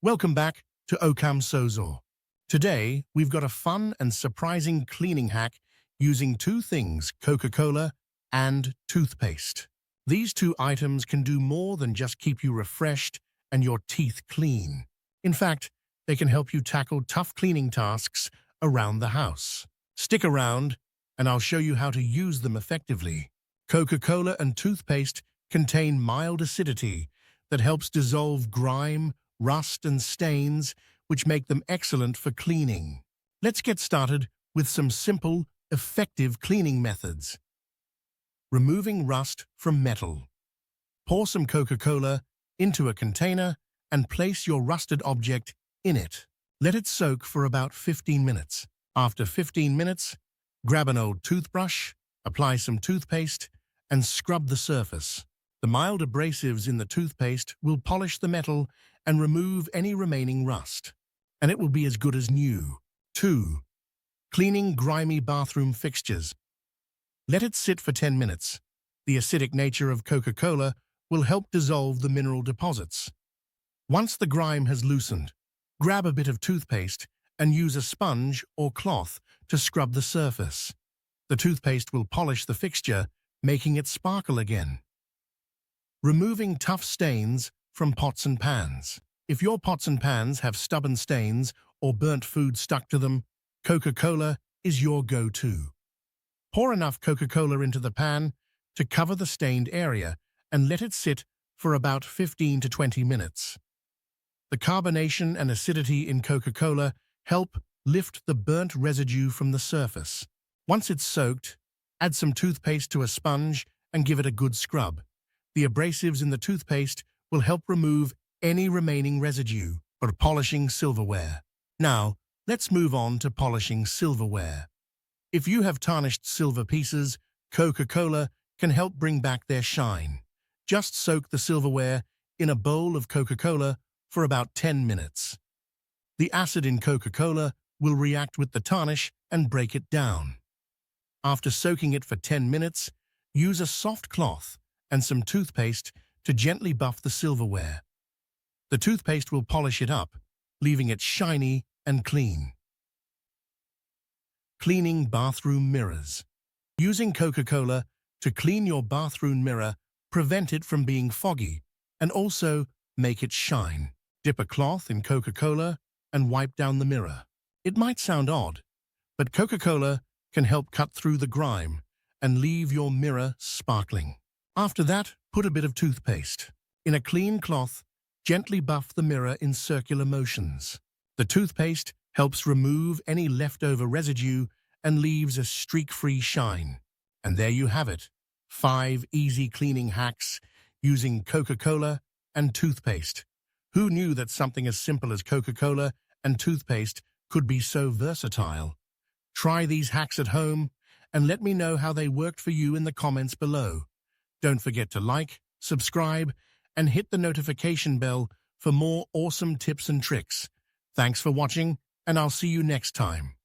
Welcome back to Okam Sozor. Today, we've got a fun and surprising cleaning hack using two things, Coca-Cola and toothpaste. These two items can do more than just keep you refreshed and your teeth clean. In fact, they can help you tackle tough cleaning tasks around the house. Stick around, and I'll show you how to use them effectively. Coca-Cola and toothpaste contain mild acidity that helps dissolve grime, rust, and stains, which make them excellent for cleaning. Let's get started with some simple, effective cleaning methods. Removing rust from metal. Pour some Coca-Cola into a container and place your rusted object in it. Let it soak for about 15 minutes. After 15 minutes, grab an old toothbrush, apply some toothpaste, and scrub the surface. The mild abrasives in the toothpaste will polish the metal and remove any remaining rust, and it will be as good as new. 2. Cleaning grimy bathroom fixtures. Let it sit for 10 minutes. The acidic nature of Coca-Cola will help dissolve the mineral deposits. Once the grime has loosened, grab a bit of toothpaste and use a sponge or cloth to scrub the surface. The toothpaste will polish the fixture, making it sparkle again. Removing tough stains from pots and pans. If your pots and pans have stubborn stains or burnt food stuck to them, Coca-Cola is your go-to. Pour enough Coca-Cola into the pan to cover the stained area and let it sit for about 15 to 20 minutes. The carbonation and acidity in Coca-Cola help lift the burnt residue from the surface. Once it's soaked, add some toothpaste to a sponge and give it a good scrub. The abrasives in the toothpaste will help remove any remaining residue for polishing silverware. Now, let's move on to polishing silverware. If you have tarnished silver pieces, Coca-Cola can help bring back their shine. Just soak the silverware in a bowl of Coca-Cola for about 10 minutes. The acid in Coca-Cola will react with the tarnish and break it down. After soaking it for 10 minutes, use a soft cloth and some toothpaste to gently buff the silverware. The toothpaste will polish it up, leaving it shiny and clean. Cleaning bathroom mirrors. Using Coca-Cola to clean your bathroom mirror prevent it from being foggy and also make it shine. Dip a cloth in Coca-Cola and wipe down the mirror. It might sound odd, but Coca-Cola can help cut through the grime and leave your mirror sparkling. After that, put a bit of toothpaste. In a clean cloth, gently buff the mirror in circular motions. The toothpaste helps remove any leftover residue and leaves a streak-free shine. And there you have it, 5 easy cleaning hacks using Coca-Cola and toothpaste. Who knew that something as simple as Coca-Cola and toothpaste could be so versatile? Try these hacks at home and let me know how they worked for you in the comments below. Don't forget to like, subscribe, and hit the notification bell for more awesome tips and tricks. Thanks for watching, and I'll see you next time.